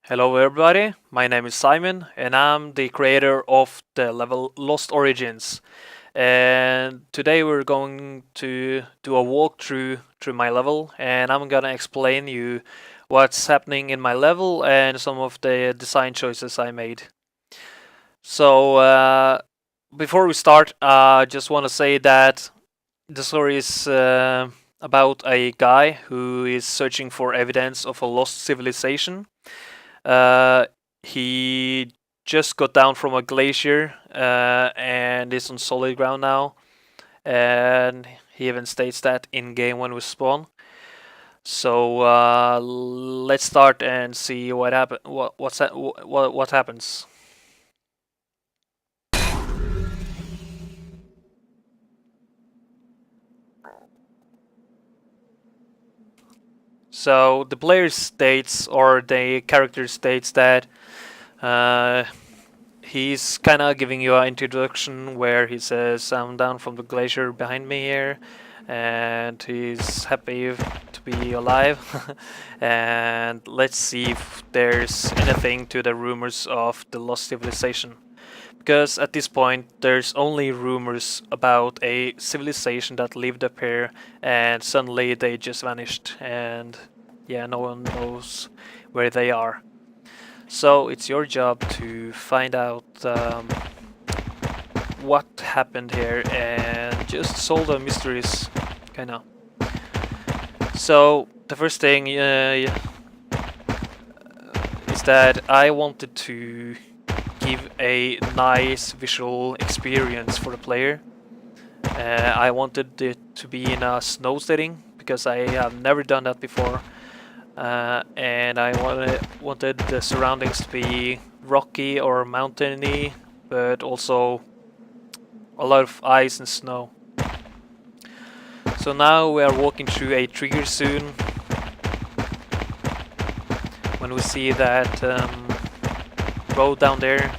Hello everybody, my name is Simon and I'm the creator of the level Lost Origins. And today we're going to do a walkthrough through my level, and I'm gonna explain you what's happening in my level and some of the design choices I made. So before we start, I just want to say that the story is about a guy who is searching for evidence of a lost civilization. He just got down from a glacier and is on solid ground now. And he even states that in game when we spawn. So let's start and see what what happens. So the player states, or the character states that he's kind of giving you an introduction where he says, "I'm down from the glacier behind me here," and he's happy to be alive. And let's see if there's anything to the rumors of the lost civilization. Because at this point, there's only rumors about a civilization that lived up here, and suddenly they just vanished, and yeah, no one knows where they are. So it's your job to find out what happened here and just solve the mysteries, kinda. So the first thing is that I wanted to give a nice visual experience for the player. I wanted it to be in a snow setting because I have never done that before. And I wanted the surroundings to be rocky or mountainy, but also a lot of ice and snow. So now we are walking through a trigger soon. When we see that road down there,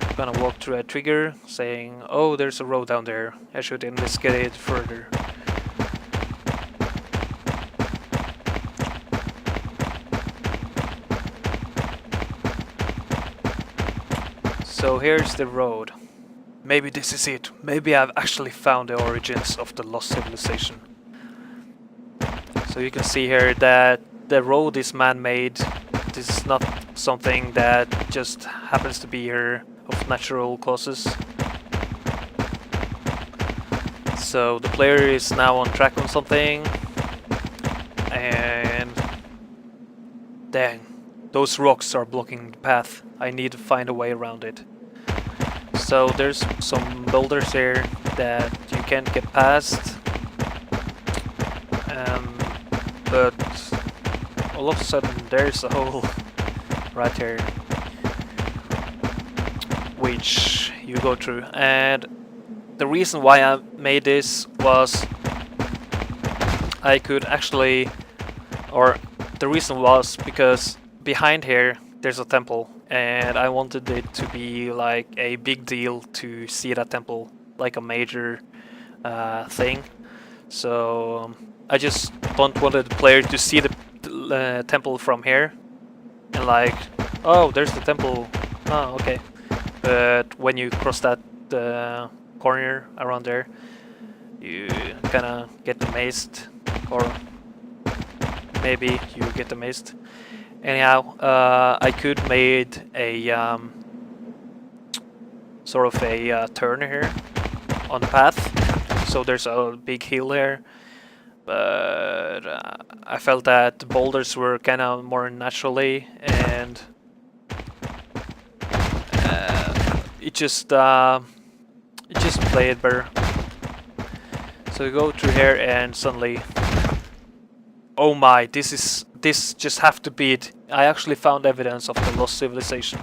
I'm gonna walk through a trigger saying, "Oh, there's a road down there. I should investigate it further." So here's the road. Maybe this is it. Maybe I've actually found the origins of the lost civilization. So you can see here that the road is man-made. This is not something that just happens to be here of natural causes. So the player is now on track on something, and dang, those rocks are blocking the path. I need to find a way around it. So there's some boulders here that you can't get past, but all of a sudden there's a hole right here which you go through. And the reason why I made this was I could actually, or the reason was because behind here there's a temple, and I wanted it to be like a big deal to see that temple, like a major thing. So I just don't want the player to see the temple from here and like, oh, there's the temple. Oh, okay. But when you cross that corner around there, you kind of get amazed, or maybe you get amazed. Anyhow, I could made a sort of a turn here on the path, so there's a big hill here, but I felt that the boulders were kind of more naturally, and it just played better. So we go through here, and suddenly, oh my, this just have to be it. I actually found evidence of the lost civilization.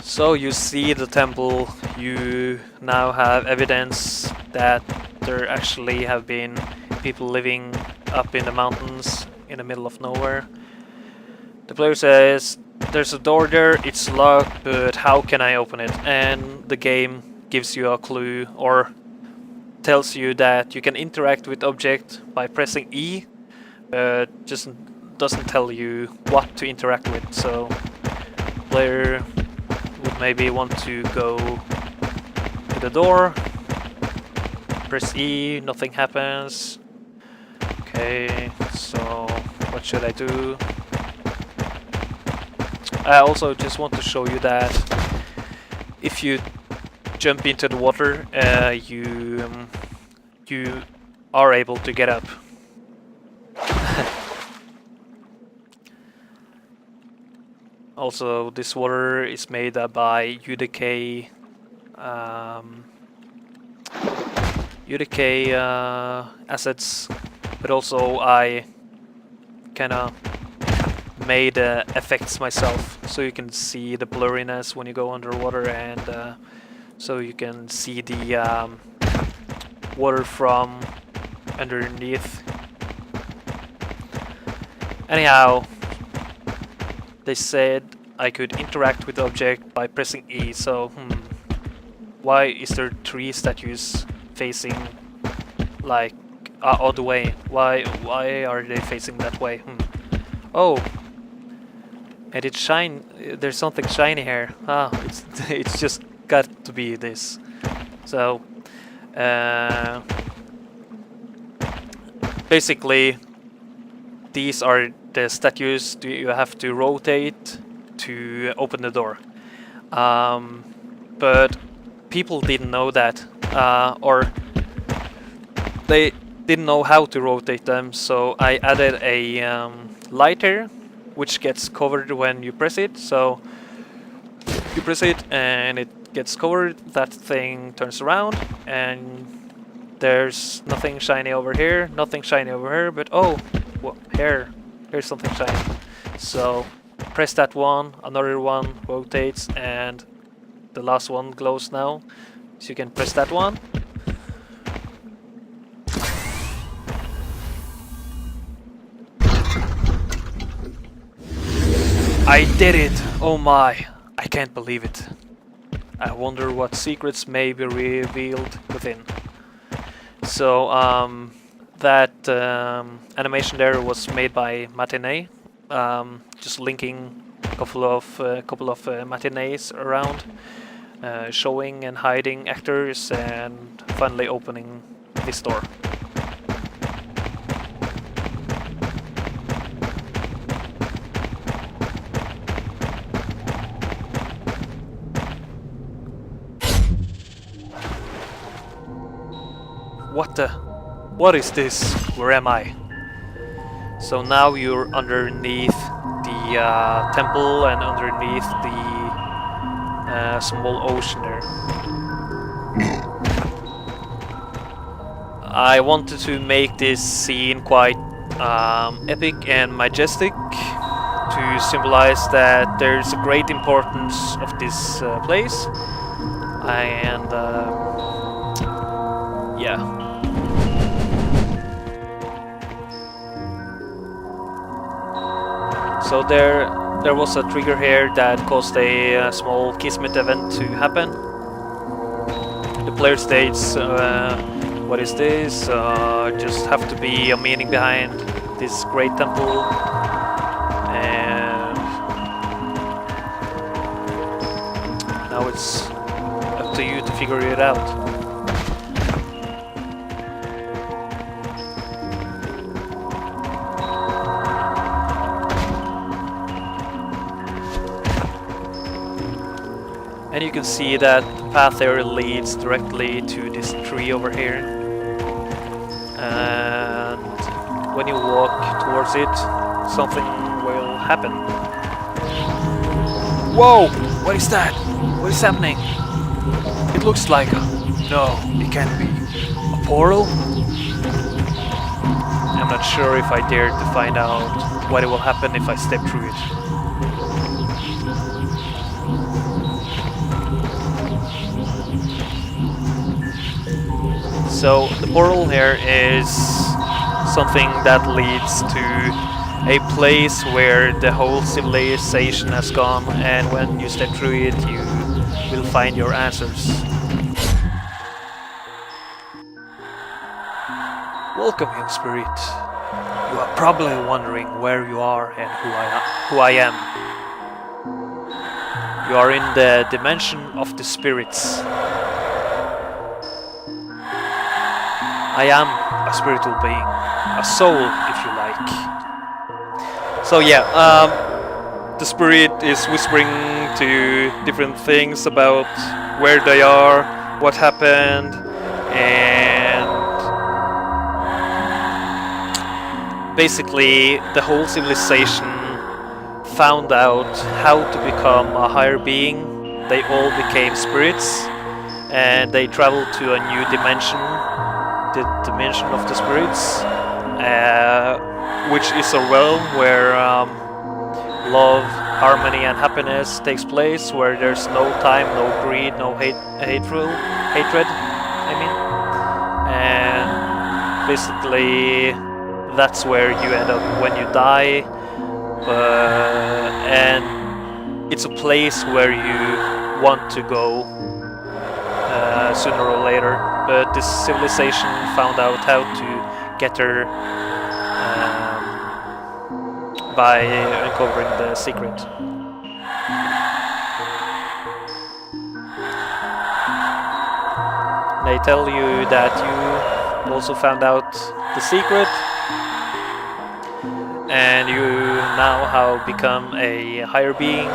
So you see the temple, you now have evidence that there actually have been people living up in the mountains in the middle of nowhere. The player says, "There's a door there, it's locked, but how can I open it?" And the game gives you a clue, or tells you that you can interact with object by pressing E, but just doesn't tell you what to interact with. So player would maybe want to go to the door, press E, nothing happens. Okay, so what should I do? I also just want to show you that if you jump into the water, you are able to get up. Also, this water is made by UDK assets, but also I kinda made effects myself, so you can see the blurriness when you go underwater, and so you can see the water from underneath. Anyhow, they said I could interact with the object by pressing E, so why is there 3 statues facing like other way? Why are they facing that way? Oh, and it shine. There's something shiny here. It's just got to be this. So basically, these are the statues you have to rotate to open the door. But people didn't know that, or they didn't know how to rotate them, so I added a lighter which gets covered when you press it. So you press it and it gets covered, that thing turns around, and there's nothing shiny over here, nothing shiny over here, but oh, well, here's something shiny. So press that one, another one rotates, and the last one glows now. So you can press that one. I did it! Oh my, I can't believe it. I wonder what secrets may be revealed within. So that animation there was made by Matinee, just linking a couple of matinees around, showing and hiding actors, and finally opening this door. What is this? Where am I? So now you're underneath the temple and underneath the small ocean there. I wanted to make this scene quite epic and majestic to symbolize that there's a great importance of this place, and yeah. So there was a trigger here that caused a small kismet event to happen. The player states, what is this? Just have to be a meaning behind this great temple. And now it's up to you to figure it out. And you can see that the path there leads directly to this tree over here. And when you walk towards it, something will happen. Whoa! What is that? What is happening? It looks like a... No, it can't be. A portal? I'm not sure if I dare to find out what will happen if I step through it. So the portal here is something that leads to a place where the whole civilization has gone, and when you step through it you will find your answers. Welcome, young spirit. You are probably wondering where you are and who I am. You are in the dimension of the spirits. I am a spiritual being, a soul, if you like. So yeah, the spirit is whispering to different things about where they are, what happened, and basically the whole civilization found out how to become a higher being. They all became spirits, and they traveled to a new dimension, the dimension of the spirits, which is a realm where love, harmony, and happiness takes place, where there's no time, no greed, no hatred. I mean, and basically that's where you end up when you die, and it's a place where you want to go sooner or later. But this civilization found out how to get there by uncovering the secret. They tell you that you also found out the secret, and you now have become a higher being.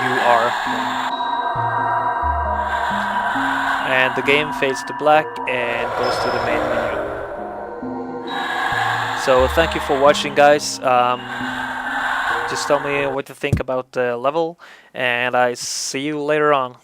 You are. And the game fades to black and goes to the main menu. So thank you for watching, guys. Just tell me what you think about the level, and I see you later on.